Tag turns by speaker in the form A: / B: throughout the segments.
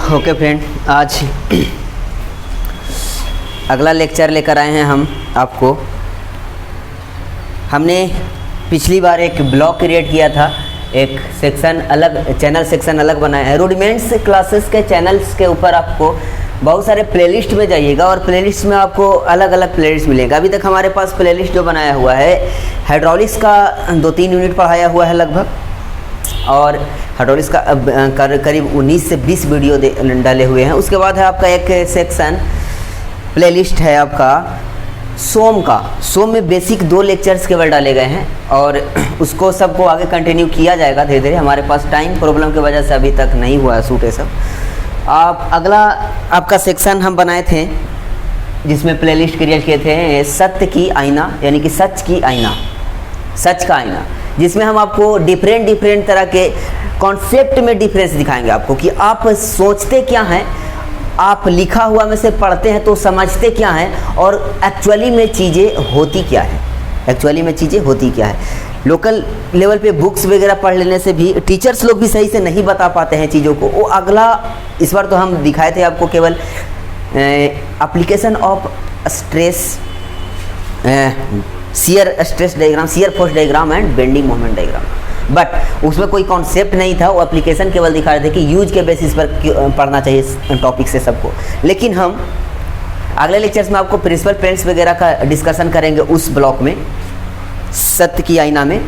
A: Okay friend, आज अगला lecture लेकर आए हैं हम आपको। हमने पिछली बार एक ब्लॉग क्रिएट किया था, एक सेक्शन अलग, चैनल सेक्शन अलग बनाया है। रूडिमेंट्स क्लासेस के चैनल्स के ऊपर आपको बहुत सारे प्लेलिस्ट में जाइएगा और प्लेलिस्ट में आपको अलग अलग प्लेलिस्ट मिलेगा। अभी तक हमारे पास प्लेलिस्ट जो बनाया हुआ है, हाइड्रोलिक्स का 2-3 यूनिट पढ़ाया हुआ है लगभग, और हाइड्रोलिक्स का करीब 19 से 20 वीडियो डाले हुए हैं। उसके बाद है आपका एक सेक्शन प्लेलिस्ट है आपका सोम का। सोम में बेसिक 2 लेक्चर्स केवल डाले गए हैं और उसको सबको आगे कंटिन्यू किया जाएगा धीरे धीरे। हमारे पास टाइम प्रॉब्लम की वजह से अभी तक नहीं हुआ है शूट ये सब। आप अगला आपका सेक्शन हम बनाए थे जिसमें प्लेलिस्ट क्रिएट किए थे सत्य की आईना, यानी कि सच की आईना, सच का आईना, जिसमें हम आपको डिफरेंट तरह के कॉन्सेप्ट में डिफरेंस दिखाएंगे आपको कि आप सोचते क्या हैं, आप लिखा हुआ में से पढ़ते हैं तो समझते क्या हैं, और एक्चुअली में चीज़ें होती क्या है, एक्चुअली में चीज़ें होती क्या है। लोकल लेवल पे बुक्स वगैरह पढ़ लेने से भी टीचर्स लोग भी सही से नहीं बता पाते हैं चीज़ों को। वो अगला इस बार तो हम दिखाए थे आपको केवल application of stress, shear stress diagram, shear force diagram and bending moment diagram, but उसमें कोई कॉन्सेप्ट नहीं था। वो एप्लीकेशन केवल दिखा रहे थे कि यूज के बेसिस पर पढ़ना चाहिए टॉपिक से सबको। लेकिन हम अगले लेक्चर्स में आपको प्रिंसिपल पॉइंट्स वगैरह का डिस्कशन करेंगे उस ब्लॉक में, सत्य की आईना में।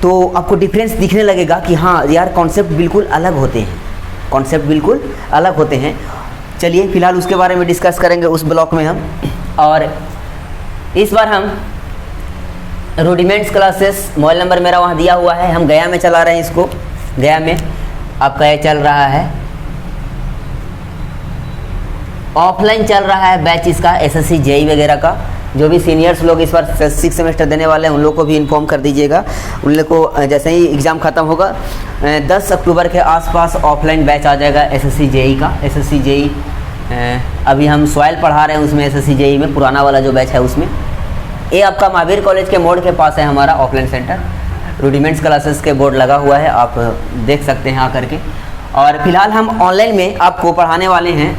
A: तो आपको डिफरेंस दिखने लगेगा कि हाँ यार, कॉन्सेप्ट बिल्कुल अलग होते हैं, कॉन्सेप्ट बिल्कुल अलग होते हैं। चलिए फिलहाल उसके बारे में डिस्कस करेंगे उस ब्लॉक में हम। और इस बार हम रूडिमेंट्स क्लासेस, मोबाइल नंबर मेरा वहाँ दिया हुआ है, हम गया में चला रहे हैं इसको। गया में आपका ये चल रहा है, ऑफलाइन चल रहा है बैच इसका, एसएससी जेई वगैरह का। जो भी सीनियर्स लोग इस बार 6 सेमेस्टर देने वाले हैं उन लोग को भी इन्फॉर्म कर दीजिएगा। उन लोग को जैसे ही एग्ज़ाम ख़त्म होगा 10 अक्टूबर के आसपास ऑफलाइन बैच आ जाएगा एसएससी जेई का। एसएससी जेई अभी हम सॉइल पढ़ा रहे हैं उसमें, एसएससी जेई में पुराना वाला जो बैच है उसमें। ये आपका महावीर कॉलेज के मोड़ के पास है हमारा ऑफलाइन सेंटर। रूडिमेंट्स क्लासेस के बोर्ड लगा हुआ है, आप देख सकते हैं आकर के। और फिलहाल हम ऑनलाइन में आपको पढ़ाने वाले हैं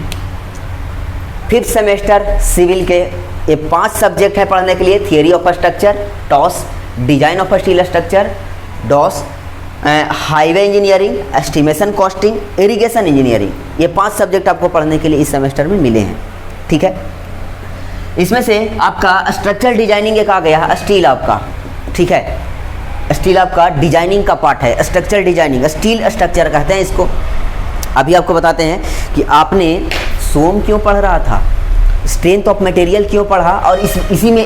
A: 5th सेमेस्टर सिविल के। ये 5 सब्जेक्ट है पढ़ने के लिए, theory of structure, TOS, design of steel structure, DOS, highway engineering, estimation costing, irrigation engineering. ये 5 सब्जेक्ट आपको पढ़ने के लिए इस सेमेस्टर में मिले हैं, ठीक है। इसमें से आपका स्ट्रक्चरल डिजाइनिंग एक आ गया है, स्टील आपका, ठीक है। स्टील आपका डिजाइनिंग का पार्ट है, स्ट्रक्चरल डिजाइनिंग, स्टील स्ट्रक्चर कहते हैं इसको। अभी आपको बताते हैं कि आपने सोम क्यों पढ़ रहा था, स्ट्रेंथ ऑफ मटेरियल क्यों पढ़ा, और इसी में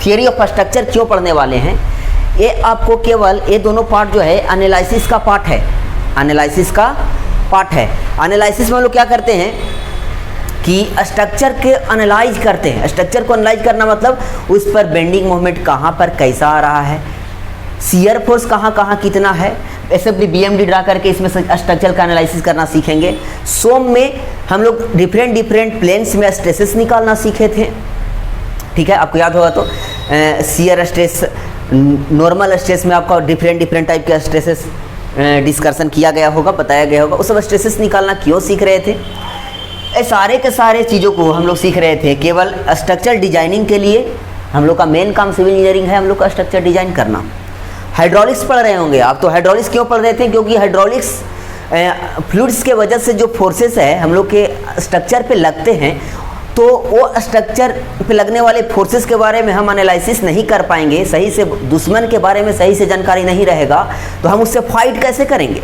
A: थियरी ऑफ स्ट्रक्चर क्यों पढ़ने वाले हैं। ये आपको केवल ये दोनों पार्ट जो है एनालिसिस का पार्ट है, एनालिसिस का पार्ट है। एनालिसिस में हम लोग क्या करते हैं कि स्ट्रक्चर के एनालाइज करते हैं। स्ट्रक्चर को एनालाइज करना मतलब उस पर बेंडिंग मोमेंट कहाँ पर कैसा आ रहा है, शियर फोर्स कहाँ कितना है, ऐसे भी बीएमडी ड्रा करके इसमें स्ट्रक्चर का एनालिसिस करना सीखेंगे। सोम में हम लोग डिफरेंट प्लेन्स में स्ट्रेसेस निकालना सीखे थे, ठीक है। आपको याद होगा तो शियर स्ट्रेस, नॉर्मल स्ट्रेस में आपका डिफरेंट टाइप के स्ट्रेसेस डिस्कशन किया गया होगा, बताया गया होगा। उस सब स्ट्रेसेस निकालना क्यों सीख रहे थे, ये सारे के सारे चीज़ों को हम लोग सीख रहे थे केवल स्ट्रक्चर डिजाइनिंग के लिए। हम लोग का मेन काम सिविल इंजीनियरिंग है, हम लोग का स्ट्रक्चर डिजाइन करना। हाइड्रोलिक्स पढ़ रहे होंगे आप, तो हाइड्रोलिक्स क्यों पढ़ रहे थे, क्योंकि हाइड्रोलिक्स फ्लूइड्स के वजह से जो फोर्सेस है हम लोग के स्ट्रक्चर पे लगते हैं, तो वो स्ट्रक्चर पे लगने वाले फोर्सेस के बारे में हम एनालिसिस नहीं कर पाएंगे सही से, दुश्मन के बारे में सही से जानकारी नहीं रहेगा तो हम उससे फाइट कैसे करेंगे,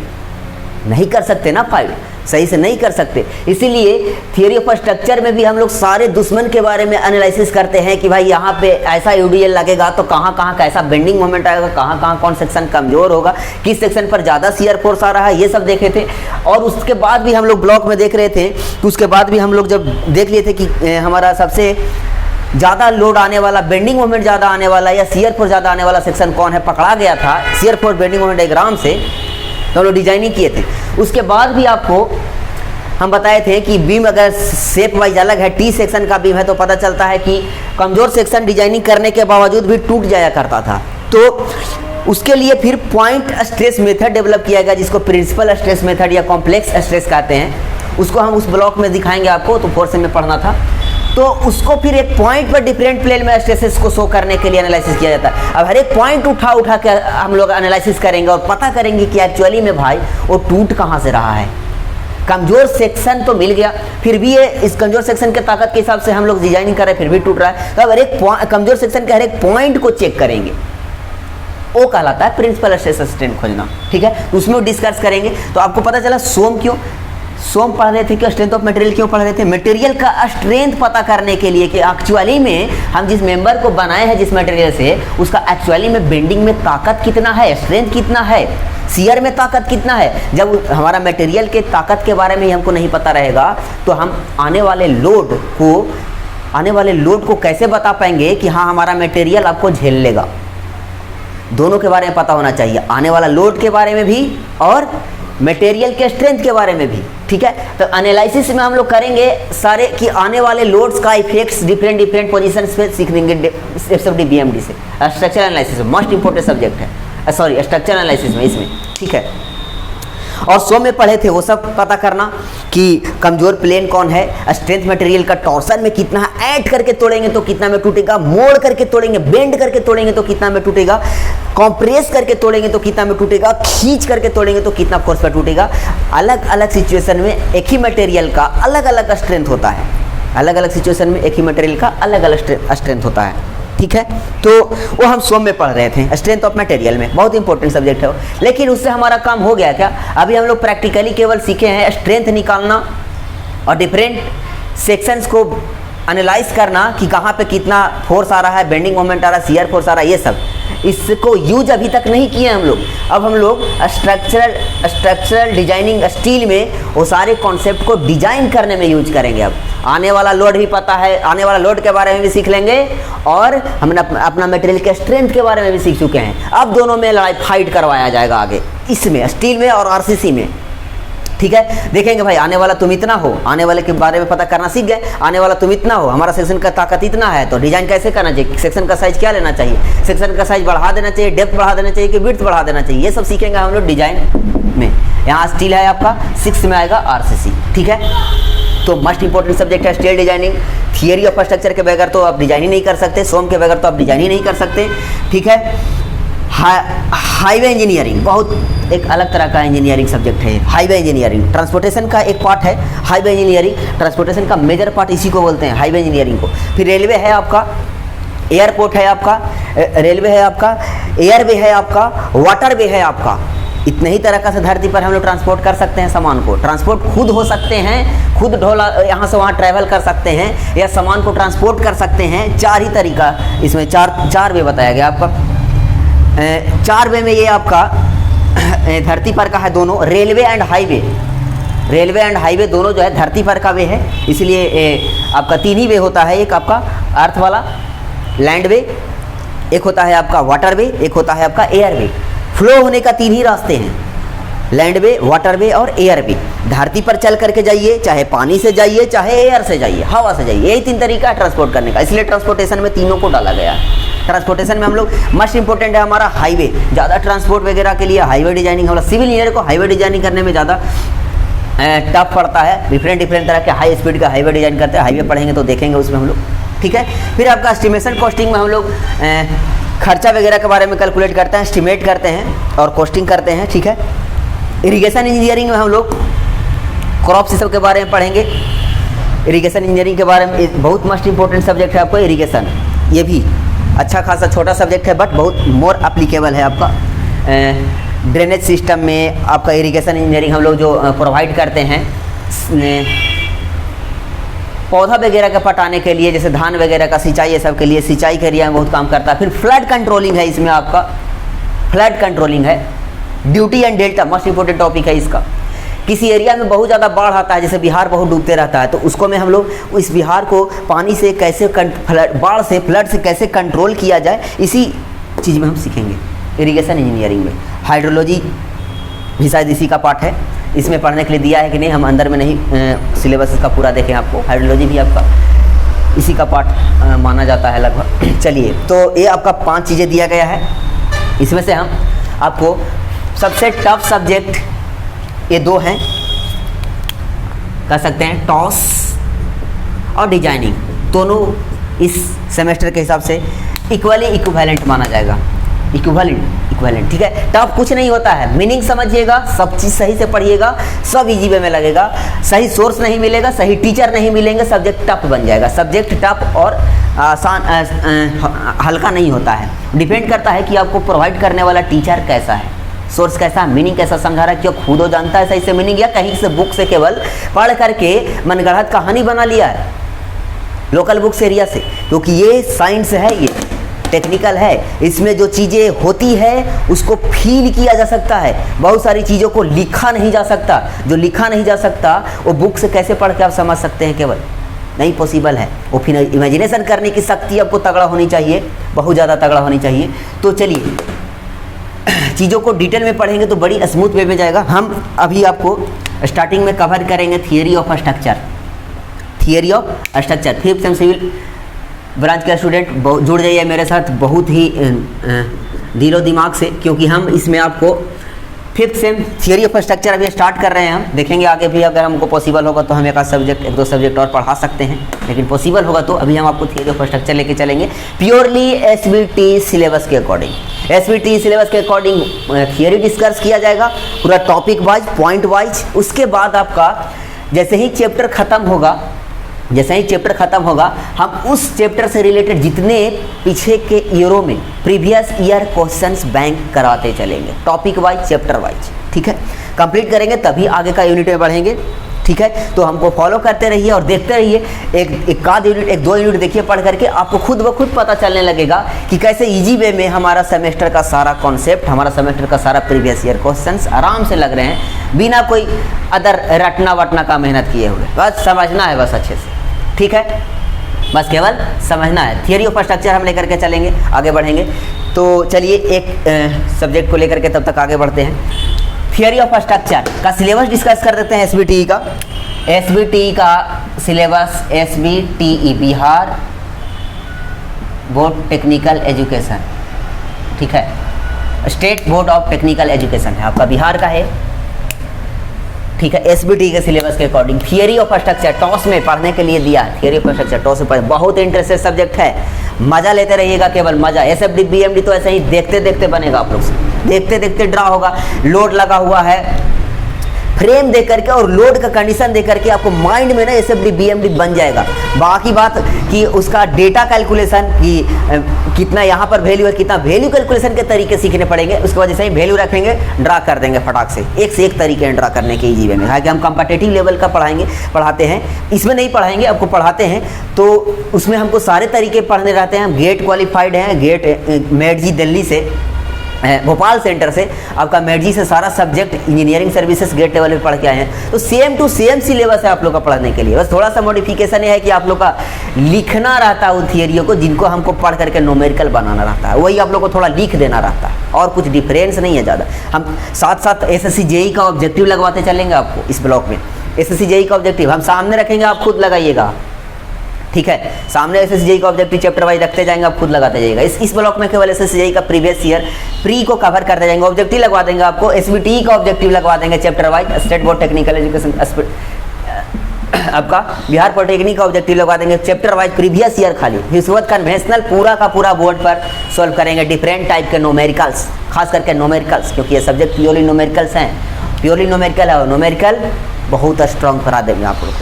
A: नहीं कर सकते ना, फाइट सही से नहीं कर सकते। इसीलिए थियरी ऑफ स्ट्रक्चर में भी हम लोग सारे दुश्मन के बारे में एनालिसिस करते हैं कि भाई यहाँ पे ऐसा यूडीएल लगेगा तो कहाँ कैसा बेंडिंग मोमेंट आएगा, कहाँ कौन सेक्शन कमज़ोर होगा, किस सेक्शन पर ज़्यादा शियर फोर्स आ रहा है, ये सब देखे थे। और उसके बाद भी हम लोग ब्लॉक में देख रहे थे कि उसके बाद भी हम लोग जब देख लिए थे कि हमारा सबसे ज़्यादा लोड आने वाला, बेंडिंग मोमेंट ज़्यादा आने वाला या शियर फोर्स ज़्यादा आने वाला सेक्शन कौन है, पकड़ा गया था shear force bending moment diagram से, तो हम लोग डिजाइनिंग किए थे। उसके बाद भी आपको हम बताए थे कि बीम अगर शेप वाइज अलग है, टी सेक्शन का बीम है, तो पता चलता है कि कमज़ोर सेक्शन डिजाइनिंग करने के बावजूद भी टूट जाया करता था। तो उसके लिए फिर पॉइंट स्ट्रेस मेथड डेवलप किया गया, जिसको प्रिंसिपल स्ट्रेस मेथड या कॉम्प्लेक्स स्ट्रेस कहते हैं। उसको हम उस ब्लॉक में दिखाएंगे आपको, तो 4 सेम में पढ़ना था। तो उसको फिर एक पॉइंट पर डिफरेंट प्लेन में स्ट्रेसेस को शो करने के लिए एनालिसिस किया जाता है। अब हर एक पॉइंट उठा के हम लोग एनालिसिस करेंगे और पता करेंगे कि एक्चुअली में भाई वो टूट कहाँ से रहा है। कमजोर सेक्शन तो मिल गया, फिर भी ये इस कमजोर सेक्शन के ताकत के हिसाब से हम लोग डिजाइनिंग कर रहे हैं, फिर भी टूट रहा है। तो अब हर एक कमजोर सेक्शन के हर एक पॉइंट को चेक करेंगे, वो कहलाता है प्रिंसिपल स्ट्रेस स्ट्रेंथ खोजना। ठीक है, तो उसमें डिस्कस करेंगे। तो आपको पता चला सोम क्यों पढ़ रहे थे, कि स्ट्रेंथ ऑफ मटेरियल क्यों पढ़ रहे थे? मटेरियल का स्ट्रेंथ पता करने के लिए कि एक्चुअली में हम जिस मेंबर को बनाए हैं जिस मटेरियल से, उसका एक्चुअली में बेंडिंग में ताकत कितना है, स्ट्रेंथ कितना है, शियर में ताकत कितना है। जब हमारा मटेरियल के ताकत के बारे में ही हमको नहीं पता रहेगा, तो हम आने वाले लोड को कैसे बता पाएंगे कि हाँ हमारा मटेरियल आपको झेल लेगा। दोनों के बारे में पता होना चाहिए, आने वाला लोड के बारे में भी और मटेरियल के स्ट्रेंथ के बारे में भी। ठीक है, तो एनालिसिस में हम लोग करेंगे सारे कि आने वाले लोड्स का इफेक्ट्स डिफरेंट पोजीशंस पे सीख लेंगे BMD से। Structure analysis most important subject है, सॉरी स्ट्रक्चर एनालिसिस में इसमें। ठीक है, और सो में पढ़े थे वो सब पता करना कि कमजोर प्लेन कौन है, स्ट्रेंथ मटेरियल का टॉर्सन में कितना है, ऐड करके तोड़ेंगे तो कितना में टूटेगा, मोड़ करके तोड़ेंगे, बेंड करके तोड़ेंगे तो कितना में टूटेगा, कंप्रेस करके तोड़ेंगे तो कितना में टूटेगा, खींच करके तोड़ेंगे तो कितना फोर्स पर टूटेगा। अलग अलग सिचुएशन में एक ही मटेरियल का अलग अलग स्ट्रेंथ होता है, अलग अलग सिचुएशन में एक ही मटेरियल का अलग अलग स्ट्रेंथ होता है। ठीक है, तो वो हम सोम में पढ़ रहे थे, स्ट्रेंथ ऑफ मटेरियल में, बहुत इंपॉर्टेंट सब्जेक्ट है वो। लेकिन उससे हमारा काम हो गया क्या? अभी हम लोग प्रैक्टिकली केवल सीखे हैं स्ट्रेंथ निकालना और डिफरेंट सेक्शंस को एनालाइज करना कि कहाँ पे कितना फोर्स आ रहा है, बेंडिंग मोमेंट आ रहा है, शियर फोर्स आ रहा है, ये सब इसको यूज अभी तक नहीं किए हम लोग। अब हम लोग स्ट्रक्चरल डिजाइनिंग स्टील में वो सारे कॉन्सेप्ट को डिजाइन करने में यूज करेंगे। अब आने वाला लोड भी पता है, आने वाला लोड के बारे में भी सीख लेंगे और हमने अपना मटेरियल के स्ट्रेंथ के बारे में भी सीख चुके हैं। अब दोनों में लड़ाई फाइट करवाया जाएगा आगे, इसमें स्टील में और RCC में। ठीक है, देखेंगे भाई आने वाला तुम इतना हो, आने वाले के बारे में पता करना सीख गए, आने वाला तुम इतना हो, हमारा सेक्शन का ताकत इतना है, तो डिजाइन कैसे करना चाहिए, सेक्शन का साइज क्या लेना चाहिए, सेक्शन का साइज बढ़ा देना चाहिए, डेप्थ बढ़ा देना चाहिए कि विड्थ बढ़ा देना चाहिए, ये सब सीखेंगे हम लोग डिजाइन में। यहाँ स्टील है आपका, 6 में आएगा RCC। ठीक है, तो मोस्ट इंपॉर्टेंट सब्जेक्ट है steel designing. Theory of structure के बगैर तो आप डिजाइन ही नहीं कर सकते, सोम के बगैर तो आप डिजाइन ही नहीं कर सकते। ठीक है, हाईवे इंजीनियरिंग बहुत एक अलग तरह का इंजीनियरिंग सब्जेक्ट है। हाईवे इंजीनियरिंग ट्रांसपोर्टेशन का एक पार्ट है, हाईवे इंजीनियरिंग ट्रांसपोर्टेशन का मेजर पार्ट इसी को बोलते हैं, हाईवे इंजीनियरिंग को। फिर रेलवे है आपका, एयरपोर्ट है आपका, रेलवे है आपका, एयरवे है आपका, वाटरवे है आपका। इतने ही तरह का से धरती पर हम लोग ट्रांसपोर्ट कर सकते हैं सामान को, ट्रांसपोर्ट खुद हो सकते हैं, खुद ढोला यहाँ से वहाँ ट्रैवल कर सकते हैं, या सामान को ट्रांसपोर्ट कर सकते हैं। 4 ही तरीका इसमें, चार वे बताया गया आपका। 4 वे में ये आपका धरती पर का है दोनों, railway and highway. Railway and highway दोनों जो है धरती पर का वे है, इसलिए आपका 3 ही वे होता है। एक आपका अर्थ वाला लैंड वे, एक होता है आपका वाटर वे, एक होता है आपका एयर वे। फ्लो होने का 3 ही रास्ते हैं, लैंड वे, वाटर वे और एयर वे। धरती पर चल करके जाइए, चाहे पानी से जाइए, चाहे एयर से जाइए, हवा से जाइए, यही 3 तरीका है ट्रांसपोर्ट करने का, इसलिए ट्रांसपोर्टेशन में तीनों को डाला गया है। ट्रांसपोर्टेशन में हम लोग मोस्ट इंपॉर्टेंट है हमारा हाईवे, ज़्यादा ट्रांसपोर्ट वगैरह के लिए हाईवे डिजाइनिंग, हम लोग सिविल इंजीनियर को हाईवे डिजाइनिंग करने में ज़्यादा टफ पड़ता है। डिफरेंट तरह के हाई स्पीड का हाईवे डिजाइन करते हैं, हाईवे पढ़ेंगे तो देखेंगे उसमें हम लोग। ठीक है, फिर आपका एस्टिमेशन कॉस्टिंग में हम लोग खर्चा वगैरह के बारे में कैलकुलेट करते हैं, एस्टिमेट करते हैं और कॉस्टिंग करते हैं। ठीक है, इरिगेशन इंजीनियरिंग में हम लोग क्रॉप सिस्टम के बारे में पढ़ेंगे। इरिगेशन इंजीनियरिंग के बारे में बहुत मोस्ट इंपॉर्टेंट सब्जेक्ट है आपको इरिगेशन, ये भी अच्छा खासा छोटा सब्जेक्ट है बट बहुत मोर एप्लीकेबल है आपका। ड्रेनेज सिस्टम में आपका इरिगेशन इंजीनियरिंग हम लोग जो प्रोवाइड करते हैं पौधा वगैरह का पटाने के लिए, जैसे धान वगैरह का सिंचाई, ये सब के लिए सिंचाई के एरिया में बहुत काम करता है। फिर फ्लड कंट्रोलिंग है इसमें आपका, फ्लड कंट्रोलिंग है, duty and delta most important topic है इसका। किसी एरिया में बहुत ज़्यादा बाढ़ आता है, जैसे बिहार बहुत डूबते रहता है, तो उसको में हम लोग इस बिहार को पानी से कैसे बाढ़ से फ्लड से कैसे कंट्रोल किया जाए, इसी चीज़ में हम सीखेंगे इरिगेशन इंजीनियरिंग में। हाइड्रोलॉजी भी शायद इसी का पार्ट है, इसमें पढ़ने के लिए दिया है कि नहीं, हम अंदर में नहीं सिलेबस इसका पूरा देखें आपको। हाइड्रोलॉजी भी आपका इसी का पार्ट माना जाता है लगभग। चलिए, तो ये आपका 5 चीज़ें दिया गया है, इसमें से हम आपको सबसे टफ सब्जेक्ट ये 2 हैं, कह सकते हैं टॉस और डिजाइनिंग दोनों इस सेमेस्टर के हिसाब से इक्वली इक्विवेलेंट माना जाएगा। इक्विवेलेंट, ठीक है। टफ कुछ नहीं होता है, मीनिंग समझिएगा, सब चीज़ सही से पढ़िएगा, सब इजी वे में लगेगा। सही सोर्स नहीं मिलेगा, सही टीचर नहीं मिलेंगे, सब्जेक्ट टफ बन जाएगा। सब्जेक्ट टफ और आसान हल्का नहीं होता है, डिपेंड करता है कि आपको प्रोवाइड करने वाला टीचर कैसा है, सोर्स कैसा है, मीनिंग कैसा समझा रहा है, क्यों खुद हो जानता है सही से मीनिंग, या कहीं से बुक से केवल पढ़ करके मनगढ़ंत कहानी बना लिया है लोकल बुक्स एरिया से। क्योंकि ये साइंस है, ये टेक्निकल है, इसमें जो चीज़ें होती है उसको फील किया जा सकता है। बहुत सारी चीज़ों को लिखा नहीं जा सकता, जो लिखा नहीं जा सकता वो बुक से कैसे पढ़ के आप समझ सकते हैं, केवल नहीं पॉसिबल है। वो फिर इमेजिनेशन करने की शक्ति आपको तगड़ा होनी चाहिए, बहुत ज़्यादा तगड़ा होनी चाहिए। तो चलिए चीज़ों को डिटेल में पढ़ेंगे तो बड़ी स्मूथ वे में जाएगा। हम अभी आपको स्टार्टिंग में कवर करेंगे theory of structure. Fifth sem civil branch का स्टूडेंट जुड़ जाइए मेरे साथ बहुत ही दिलो दिमाग से, क्योंकि हम इसमें आपको fifth sem theory of structure अभी स्टार्ट कर रहे हैं। हम देखेंगे आगे भी अगर हमको पॉसिबल होगा तो हम एक दो सब्जेक्ट और पढ़ा सकते हैं, लेकिन पॉसिबल होगा तो अभी हम आपको थियरी ऑफ स्ट्रक्चर लेके चलेंगे प्योरली एसबीटी सिलेबस के अकॉर्डिंग। एसबीटी सिलेबस के अकॉर्डिंग थियरी डिस्कस किया जाएगा पूरा टॉपिक वाइज, पॉइंट वाइज। उसके बाद आपका जैसे ही चैप्टर खत्म होगा हम उस चैप्टर से रिलेटेड जितने पीछे के ईयरों में प्रीवियस ईयर क्वेश्चंस बैंक कराते चलेंगे, टॉपिक वाइज, चैप्टर वाइज, ठीक है। कंप्लीट करेंगे तभी आगे का यूनिट में बढ़ेंगे, ठीक है। तो हमको फॉलो करते रहिए और देखते रहिए। एक दो यूनिट देखिए पढ़ करके, आपको खुद ब खुद पता चलने लगेगा कि कैसे इजी वे में हमारा सेमेस्टर का सारा कॉन्सेप्ट, हमारा सेमेस्टर का सारा प्रीवियस ईयर क्वेश्चंस आराम से लग रहे हैं, बिना कोई अदर रटना वटना का मेहनत किए हुए। बस समझना है, बस अच्छे से, ठीक है। बस केवल समझना है। थियरी ऑफ स्ट्रक्चर हम लेकर के चलेंगे, आगे बढ़ेंगे। तो चलिए एक सब्जेक्ट को लेकर के तब तक आगे बढ़ते हैं। थियरी ऑफ स्ट्रक्चर का सिलेबस डिस्कस कर देते हैं। एसबीटीई का syllabus, SBTE Bihar board technical education, ठीक है, state board of technical education है आपका, बिहार का है, ठीक है। एसबीटी के सिलेबस के according theory of structure toss में पढ़ने के लिए दिया। थियरी ऑफ स्ट्रक्चर टॉस में पढ़ने, बहुत इंटरेस्टेड सब्जेक्ट है, मजा लेते रहिएगा, केवल मजा। एसएफडी बीएमडी तो ऐसे ही देखते देखते बनेगा, आप लोग से देखते देखते ड्रा होगा। लोड लगा हुआ है, फ्रेम दे करके और लोड का कंडीशन दे करके आपको माइंड में ना एसएफडी बीएमडी बन जाएगा। बाकी बात कि उसका डेटा कैलकुलेशन कि कितना यहाँ पर वैल्यू है, कितना वैल्यू कैलकुलेशन के तरीके सीखने पड़ेंगे। उसके बाद जैसे ही वैल्यू रखेंगे ड्रा कर देंगे फटाक से, एक से एक तरीके हैं ड्रा करने के इजी वे में। हालांकि हम कॉम्पिटिटिव लेवल का पढ़ाते हैं, इसमें नहीं पढ़ाएंगे, आपको पढ़ाते हैं तो उसमें हमको सारे तरीके पढ़ने रहते हैं। हम गेट क्वालिफाइड हैं, गेट मेडजी दिल्ली से, भोपाल सेंटर से, आपका मेडजी से सारा subject engineering services GATE level पे पढ़ के आए हैं। तो सेम टू सेम सिलेबस है आप लोग का पढ़ने के लिए। बस थोड़ा सा मॉडिफिकेशन ये है कि आप लोग का लिखना रहता है उन थियरियों को, जिनको हमको पढ़ करके न्यूमेरिकल बनाना रहता है, वही आप लोग को थोड़ा लिख देना रहता है, और कुछ डिफरेंस नहीं है ज़्यादा। हम साथ साथ एसएससी जेई का ऑब्जेक्टिव लगवाते चलेंगे आपको इस ब्लॉक में। एसएससी जेई का ऑब्जेक्टिव हम सामने रखेंगे, आप खुद लगाइएगा, ठीक है। सामने एसएससी जेई का ऑब्जेक्टिव चैप्टर वाइज रखते जाएंगे, आप खुद लगाते जाइएगा। इस ब्लॉक में केवल एसएससी जेई का प्रीवियस ईयर प्री को कवर करते जाएंगे, ऑब्जेक्टिव लगवा देंगे आपको। एसबीटी का ऑब्जेक्टिव लगवा देंगे chapter wise, state board technical education आपका बिहार पॉलिटेक्निक का ऑब्जेक्टिव लगवा देंगे चैप्टर वाइज प्रीवियस ईयर खाली। फिर उसके बाद कन्वेंशनल पूरा का पूरा बोर्ड पर सॉल्व करेंगे डिफरेंट टाइप के न्यूमेरिकल्स, खास करके न्यूमेरिकल्स, क्योंकि ये सब्जेक्ट प्योरली न्यूमेरिकल्स हैं, प्योरली न्यूमेरिकल है। न्यूमेरिकल बहुत स्ट्रॉन्ग करा देंगे आप लोग,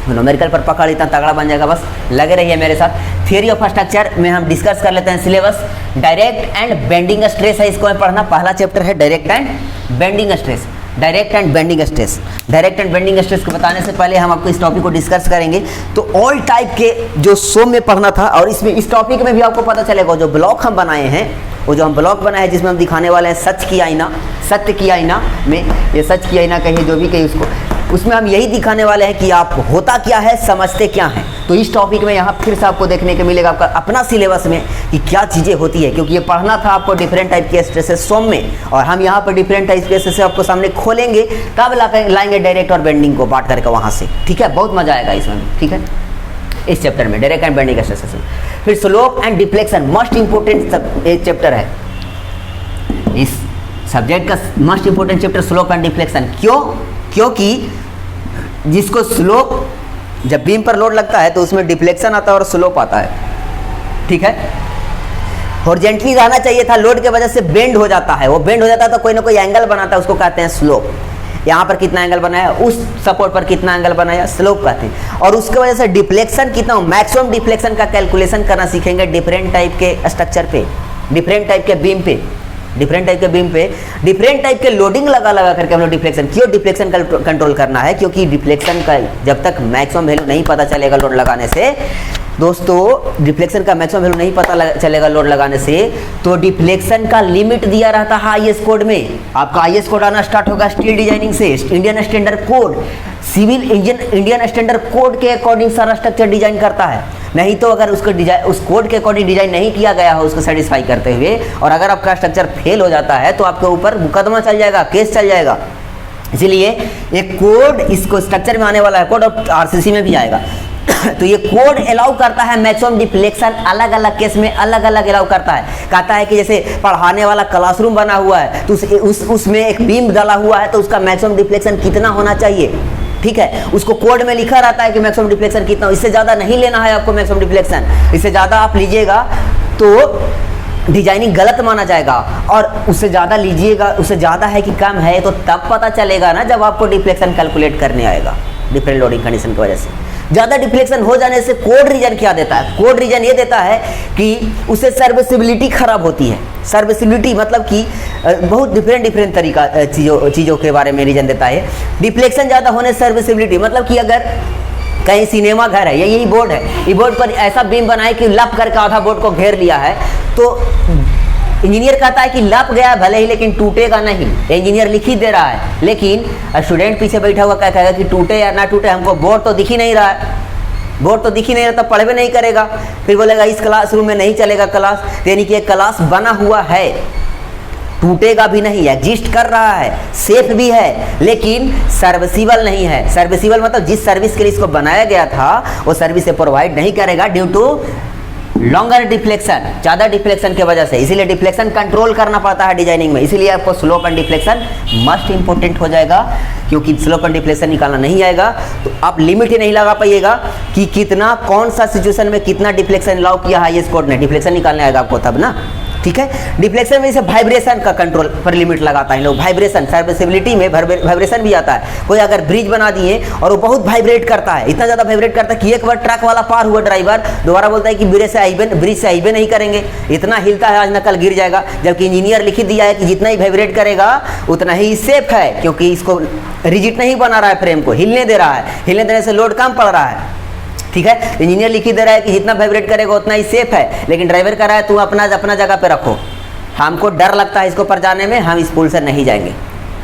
A: न्यूमेरिकल पर पकड़ इतना तगड़ा बन जाएगा। बस लगे रहिए मेरे साथ। थियरी ऑफ स्ट्रक्चर में हम डिस्कस कर लेते हैं syllabus. Direct and bending stress है, इसको मैं पढ़ना। पहला चैप्टर है direct and bending stress. Direct and bending stress, direct and bending stress को बताने से पहले हम आपको इस टॉपिक को डिस्कस करेंगे। तो ऑल टाइप के जो सोम में पढ़ना था, और इसमें इस टॉपिक में भी आपको पता चलेगा जो ब्लॉक हम बनाए हैं, वो जो हम ब्लॉक बनाए हैं जिसमें हम दिखाने वाले हैं सच की आईना, सत्य की आईना में, ये सच की आईना कहिए जो भी कहिए उसको, उसमें हम यही दिखाने वाले हैं कि आप होता क्या है, समझते क्या हैं। तो इस टॉपिक में यहाँ फिर से आपको देखने को मिलेगा आपका अपना सिलेबस में कि क्या चीज़ें होती है, क्योंकि ये पढ़ना था आपको डिफरेंट टाइप के स्ट्रेसेस सोम में, और हम यहाँ पर डिफरेंट टाइप के स्ट्रेसेस आपको सामने खोलेंगे, तब लाएंगे डायरेक्ट और बेंडिंग को बांट करके वहाँ से, ठीक है। बहुत मजा आएगा इसमें, ठीक है, इस चैप्टर में डायरेक्ट एंड बेंडिंग स्ट्रेसेस। फिर slope and deflection most important एक चैप्टर है, इस सब्जेक्ट का most important chapter slope and deflection. क्यों? क्योंकि जिसको स्लोप, जब बीम पर लोड लगता है तो उसमें डिफ्लेक्शन आता है और स्लोप आता है, ठीक है। हॉरिजॉन्टली रहना चाहिए था, लोड के वजह से बेंड हो जाता है, वो बेंड हो जाता है तो कोई ना कोई एंगल बनाता है, उसको कहते हैं स्लोप। यहाँ पर कितना एंगल बनाया, उस सपोर्ट पर कितना एंगल बनाया, स्लोप कहते हैं। और उसके वजह से डिफ्लेक्शन कितना, मैक्सिमम डिफ्लेक्शन का कैलकुलेशन करना सीखेंगे डिफरेंट टाइप के स्ट्रक्चर पे, डिफरेंट टाइप के बीम पे, डिफरेंट टाइप के बीम पे, डिफरेंट टाइप के लोडिंग लगा करके हम लोग डिफ्लेक्शन, क्यों डिफ्लेक्शन कंट्रोल करना है, क्योंकि डिफ्लेक्शन का जब तक मैक्सिमम वैल्यू नहीं पता चलेगा लोड लगाने से, दोस्तों डिफ्लेक्शन का मैक्सिमम वैल्यू नहीं पता चलेगा लोड लगाने से, तो डिफ्लेक्शन का लिमिट दिया रहता है आईएस कोड में। आपका आईएस कोड आना स्टार्ट होगा स्टील डिजाइनिंग से, Indian standard code, civil Indian standard code के अकॉर्डिंग सारा स्ट्रक्चर डिजाइन करता है। नहीं तो अगर उसको डिजाइन, उस कोड के अकॉर्डिंग डिजाइन नहीं किया गया हो उसको सेटिस्फाई करते हुए, और अगर आपका स्ट्रक्चर फेल हो जाता है तो आपके ऊपर मुकदमा चल जाएगा, केस चल जाएगा। इसीलिए एक कोड, इसको स्ट्रक्चर में आने वाला है कोड, और आरसीसी में भी आएगा तो ये कोड अलाउ करता है मैक्सिमम डिफ्लेक्शन, अलग अलग केस में अलग अलग अलाउ करता है। कहता है कि जैसे पढ़ाने वाला क्लासरूम बना हुआ है तो उसमें एक बीम डाला हुआ है तो उसका मैक्सिमम डिफ्लेक्शन कितना होना चाहिए, ठीक है, उसको कोड में लिखा रहता है कि मैक्सिमम डिफ्लेक्शन कितना, इससे ज़्यादा नहीं लेना है आपको मैक्सिमम डिफ्लेक्शन, इससे ज़्यादा आप लीजिएगा तो डिजाइनिंग गलत माना जाएगा, और उससे ज़्यादा लीजिएगा, उससे ज़्यादा है कि कम है तो तब पता चलेगा ना जब आपको डिफ्लेक्शन कैलकुलेट करने आएगा, डिफरेंट लोडिंग कंडीशन की वजह से। ज़्यादा डिफ्लेक्शन हो जाने से कोड रीजन क्या देता है, कोड रीजन ये देता है कि उससे सर्विसिबिलिटी खराब होती है। सर्विसिबिलिटी मतलब कि बहुत डिफरेंट तरीका चीज़ों के बारे में रीजन देता है। डिफ्लेक्शन ज़्यादा होने से सर्विसिबिलिटी मतलब कि अगर कहीं सिनेमा घर है या यही बोर्ड है, ये बोर्ड पर ऐसा बीम बनाए कि लप करके आधा बोर्ड को घेर लिया है, तो इंजीनियर कहता है कि लप गया भले ही लेकिन टूटेगा नहीं, इंजीनियर लिख ही दे रहा है, लेकिन स्टूडेंट पीछे बैठा हुआ क्या कहेगा कि टूटे या ना टूटे, हमको बोर्ड तो दिख ही नहीं रहा है, बोर्ड तो दिख ही नहीं रहा, तो पढ़वे नहीं करेगा, फिर बोलेगा इस क्लासरूम में नहीं चलेगा क्लास, यानी कि एक क्लास बना हुआ है, टूटेगा भी नहीं, एग्जिस्ट कर रहा है, सेफ भी है, लेकिन सर्विसिबल नहीं है। सर्विसिबल मतलब जिस सर्विस के लिए इसको बनाया गया था वो सर्विस से प्रोवाइड नहीं करेगा ड्यू टू लॉन्गर डिफ्लेक्शन, ज़्यादा डिफ्लेक्शन की वजह से। इसीलिए डिफ्लेक्शन कंट्रोल करना पड़ता है डिजाइनिंग में, इसीलिए आपको slope and deflection must important हो जाएगा, क्योंकि स्लोप एंड डिफ्लेक्शन निकालना नहीं आएगा तो आप लिमिट ही नहीं लगा पाइएगा कि कितना, कौन सा सिचुएशन में कितना डिफ्लेक्शन अलाउ किया है आईएस कोड ने, डिफ्लेक्शन निकालने आएगा आपको तब ना, ठीक है। डिफ्लेक्शन में से वाइब्रेशन का कंट्रोल पर लिमिट लगाता है लोग, वाइब्रेशन, सर्विसिबिलिटी में वाइब्रेशन भी आता है। कोई अगर ब्रिज बना दिए और वो बहुत वाइब्रेट करता है, इतना ज़्यादा वाइब्रेट करता है कि एक बार ट्रक वाला पार हुआ ड्राइवर दोबारा बोलता है कि ब्रिज से हाईवे नहीं करेंगे, इतना हिलता है आज न कल गिर जाएगा, जबकि इंजीनियर लिख दिया है कि जितना ही वाइब्रेट करेगा उतना ही सेफ है, क्योंकि इसको रिजिड नहीं बना रहा है, फ्रेम को हिलने दे रहा है, हिलने देने से लोड कम पड़ रहा है, ठीक है। इंजीनियर लिख ही दे रहा है कि जितना वाइब्रेट करेगा उतना ही सेफ है, लेकिन ड्राइवर कह रहा है तू अपना जगह पे रखो, हमको डर लगता है इसको पर जाने में, हम इस पुल से नहीं जाएंगे,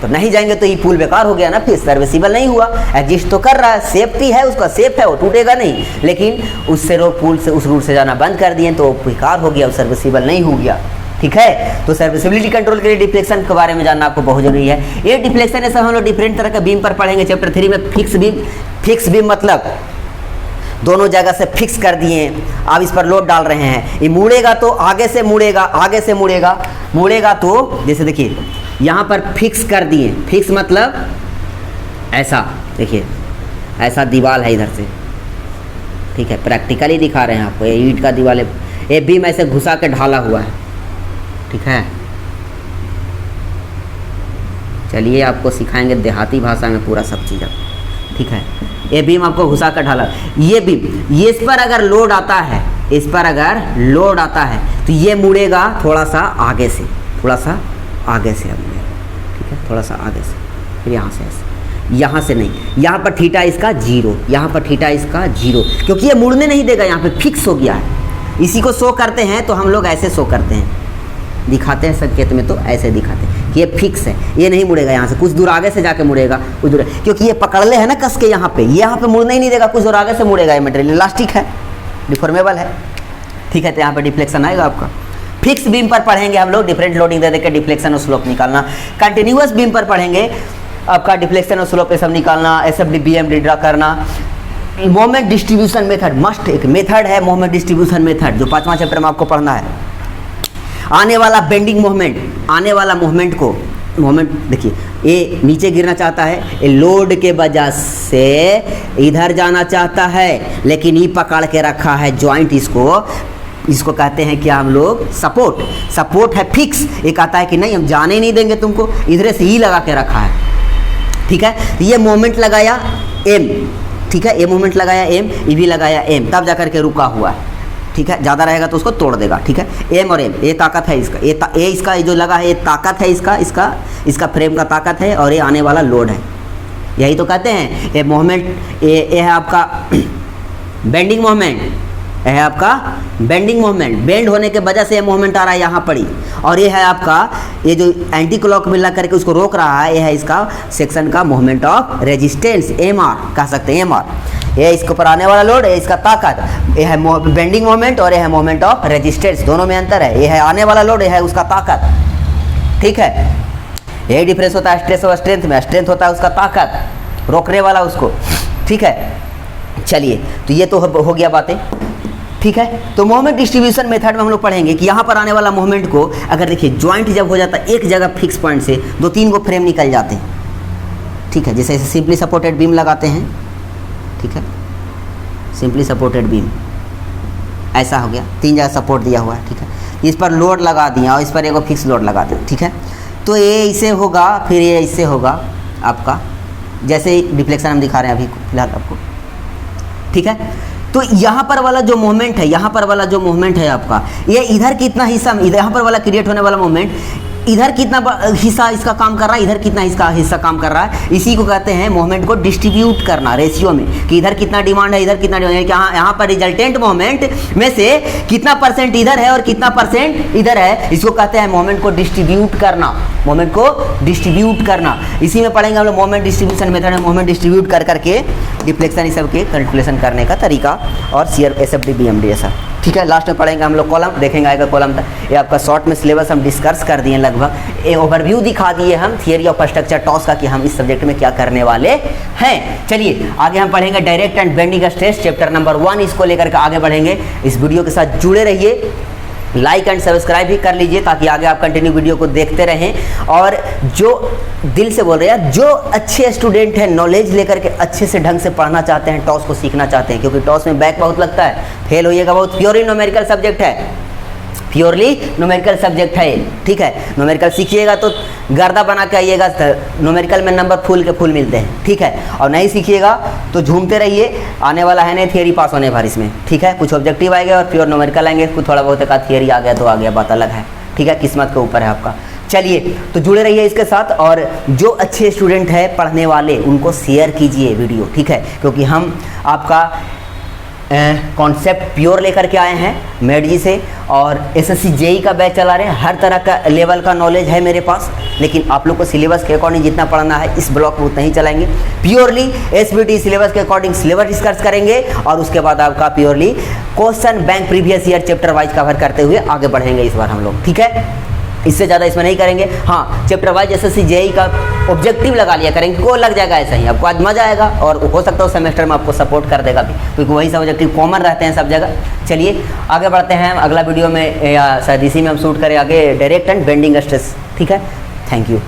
A: तो नहीं जाएंगे तो ये पुल बेकार हो गया ना, फिर सर्विसिबल नहीं हुआ, एग्जिस्ट तो कर रहा है, सेफ्टी है उसका, सेफ है, वो टूटेगा नहीं, लेकिन उससे रोड पुल से उस रूट से जाना बंद कर दिए तो बेकार हो गया, वो सर्विसिबल नहीं हो गया, ठीक है। तो सर्विसिबिलिटी कंट्रोल के लिए डिफ्लेक्शन के बारे में जानना आपको बहुत जरूरी है। ये डिफ्लेक्शन है सब हम लोग डिफरेंट तरह का बीम पर पढ़ेंगे चैप्टर 3 में। फिक्स बीम मतलब दोनों जगह से फिक्स कर दिए, आप इस पर लोड डाल रहे हैं, ये मुड़ेगा तो आगे से मुड़ेगा तो जैसे देखिए यहाँ पर फिक्स कर दिए, फिक्स मतलब ऐसा, देखिए ऐसा दीवार है इधर से, ठीक है, प्रैक्टिकली दिखा रहे हैं आपको, ये ईंट का दीवार है, ये बीम ऐसे घुसा के ढाला हुआ है, ठीक है। चलिए आपको सिखाएंगे देहाती भाषा में पूरा सब चीज़, ठीक है। ये बीम आपको घुसा कर ढाला, ये बीम, ये इस पर अगर लोड आता है, इस पर अगर लोड आता है तो ये मुड़ेगा थोड़ा सा आगे से, अब मुड़ेगा, ठीक है, थोड़ा सा आगे से, फिर यहाँ से ऐसे, यहाँ से नहीं, यहाँ पर थीटा इसका 0, यहाँ पर थीटा इसका 0, क्योंकि ये मुड़ने नहीं देगा, यहाँ पे फिक्स हो गया है। इसी को शो करते हैं तो हम लोग ऐसे शो करते हैं, दिखाते हैं संकेत में, तो ऐसे दिखाते हैं कि ये फिक्स है, ये नहीं मुड़ेगा, यहाँ से कुछ दूर आगे से जाके मुड़ेगा, कुछ दूर, क्योंकि ये पकड़ ले है ना कस के, यहाँ पे मुड़ने ही नहीं देगा, कुछ दूर आगे से मुड़ेगा, ये मटेरियल इलास्टिक है, डिफॉर्मेबल है, ठीक है। तो यहाँ पे डिफ्लेक्शन आएगा आपका। फिक्स बीम पर पढ़ेंगे हम लोग, डिफरेंट लोडिंग दे देकर डिफ्लेक्शन और स्लोप निकालना। कंटिन्यूअस बीम पर पढ़ेंगे आपका डिफ्लेक्शन और स्लोप ये सब निकालना, एसएफडी बीएमडी ड्रा करना। मोमेंट डिस्ट्रीब्यूशन मेथड मस्ट, एक मेथड है मोमेंट डिस्ट्रीब्यूशन मेथड, जो 5वां चैप्टर में आपको पढ़ना है। आने वाला बेंडिंग मूवमेंट, आने वाला मूवमेंट को, मूवमेंट देखिए ये नीचे गिरना चाहता है, ये लोड के वजह से इधर जाना चाहता है, लेकिन ये पकड़ के रखा है जॉइंट, इसको कहते हैं क्या हम लोग, सपोर्ट है फिक्स। ये कहता है कि नहीं हम जाने नहीं देंगे तुमको, इधर से ही लगा के रखा है, ठीक है। तो ये मोमेंट लगाया एम, ठीक है, ये मोमेंट लगाया एम, ये भी लगाया एम, तब जाकर के रुका हुआ है, ठीक है। ज़्यादा रहेगा तो उसको तोड़ देगा, ठीक है। एम और एम, ये ताकत है इसका, ये इसका जो लगा है ये ताकत है, इसका फ्रेम का ताकत है, और ये आने वाला लोड है। यही तो कहते हैं ये मोमेंट, ये है आपका बेंडिंग मोमेंट, यह है आपका बेंडिंग मोमेंट, बेंड होने के वजह से ये मोमेंट आ रहा है यहाँ पर ही। और ये है आपका, ये जो एंटी क्लॉक में लग करके उसको रोक रहा है, ये है इसका सेक्शन का moment of resistance, M R कह सकते हैं, एम आर। ये इसके ऊपर आने वाला लोड, ये इसका ताकत, ये है बेंडिंग मोमेंट और ये है मोमेंट ऑफ रेजिस्टेंस, दोनों में अंतर है। ये है आने वाला लोड, ये है उसका ताकत, ठीक है। यही डिफरेंस होता है स्ट्रेस और स्ट्रेंथ में, स्ट्रेंथ होता है उसका ताकत, रोकने वाला उसको, ठीक है। चलिए, तो ये तो हो गया बातें, ठीक है। तो मोमेंट डिस्ट्रीब्यूशन मेथड में हम लोग पढ़ेंगे कि यहाँ पर आने वाला मोमेंट को, अगर देखिए जॉइंट जब हो जाता है एक जगह फिक्स पॉइंट से 2-3 को फ्रेम निकल जाते हैं, ठीक है। जैसे सिंपली सपोर्टेड बीम लगाते हैं, ठीक है, सिंपली सपोर्टेड बीम ऐसा हो गया, 3 जगह सपोर्ट दिया हुआ है, ठीक है। इस पर लोड लगा दिया और इस पर एक फिक्स लोड लगा दिया, ठीक है। तो ये इससे होगा, फिर ये इससे होगा आपका, जैसे डिफ्लेक्शन हम दिखा रहे हैं अभी फिलहाल आपको, ठीक है। तो यहाँ पर वाला जो मोमेंट है, यहाँ पर वाला जो मोमेंट है आपका, ये इधर कितना हिस्सा, यहाँ पर वाला क्रिएट होने वाला मोमेंट, इधर कितना हिस्सा इसका काम कर रहा है, इधर कितना इसका हिस्सा काम कर रहा है, इसी को कहते हैं मोमेंट को डिस्ट्रीब्यूट करना रेशियो में, कि इधर कितना डिमांड है, इधर कितना डिमांड है, कि यहाँ पर रिजल्टेंट मोमेंट में से कितना परसेंट इधर है और कितना परसेंट इधर है, इसको कहते हैं मोमेंट को डिस्ट्रीब्यूट करना, मोमेंट को डिस्ट्रीब्यूट करना। इसी में पढ़ेंगे हम लोग मोमेंट डिस्ट्रीब्यूशन मेथड में, मोमेंट डिस्ट्रीब्यूट कर करके डिफ्लेक्शन इस सब के कैलकुलेशन करने का तरीका, और सीआर एसएफडी बीएमडी ऐसा, ठीक है। लास्ट में पढ़ेंगे हम लोग कॉलम, देखेंगे आएगा कॉलम तक। ये आपका शॉर्ट में सिलेबस हम डिस्कस कर दिए लगभग, एक ओवरव्यू दिखा दिए हम थियरी ऑफ स्ट्रक्चर टॉस का, कि हम इस सब्जेक्ट में क्या करने वाले हैं। चलिए आगे हम पढ़ेंगे direct and bending stress, chapter number 1, इसको लेकर के आगे बढ़ेंगे। इस वीडियो के साथ जुड़े रहिए, लाइक एंड सब्सक्राइब भी कर लीजिए, ताकि आगे आप कंटिन्यू वीडियो को देखते रहें। और जो दिल से बोल रहे हैं, जो अच्छे स्टूडेंट हैं, नॉलेज लेकर के अच्छे से ढंग से पढ़ना चाहते हैं, टॉस को सीखना चाहते हैं, क्योंकि टॉस में बैक बहुत लगता है, फेल होइएगा बहुत, प्योरली न्यूमेरिकल सब्जेक्ट है, प्योरली न्यूमेरिकल सब्जेक्ट है, ठीक है। न्यूमेरिकल सीखिएगा तो गर्दा बना के आइएगा, न्यूमेरिकल में नंबर फुल के फुल मिलते हैं, ठीक है। और नहीं सीखिएगा तो झूमते रहिए, आने वाला है नहीं थियरी पास होने भर इसमें, ठीक है। कुछ ऑब्जेक्टिव आएगा और प्योर न्यूमेरिकल आएंगे, कुछ थोड़ा बहुत का थियरी आ गया तो आ गया, बात अलग है, ठीक है, किस्मत के ऊपर है आपका। चलिए तो जुड़े रहिए इसके साथ, और जो अच्छे स्टूडेंट है पढ़ने वाले उनको शेयर कीजिए वीडियो, ठीक है, क्योंकि हम आपका कॉन्सेप्ट प्योर लेकर के आए हैं मेड जी से, और एसएससी जेई का बैच चला रहे हैं। हर तरह का लेवल का नॉलेज है मेरे पास, लेकिन आप लोग को सिलेबस के अकॉर्डिंग जितना पढ़ना है इस ब्लॉक में उतना ही चलाएंगे। प्योरली एसबीटी सिलेबस के अकॉर्डिंग सिलेबस डिस्कस करेंगे, और उसके बाद आपका purely question bank previous year chapter wise cover करते हुए आगे बढ़ेंगे इस बार हम लोग, ठीक है। इससे ज़्यादा इसमें नहीं करेंगे। हाँ, चैप्टर वाइज एसएससी जेई का ऑब्जेक्टिव लगा लिया करेंगे, को लग जाएगा ऐसा ही, आपको आज मजा आएगा, और हो सकता है सेमेस्टर में आपको सपोर्ट कर देगा भी, क्योंकि वही सब ऑब्जेक्टिव कॉमन रहते हैं सब जगह। चलिए आगे बढ़ते हैं, अगला वीडियो में या शायद इसी में हम शूट करें आगे डायरेक्ट एंड बेंडिंग स्ट्रेस, ठीक है। Thank you.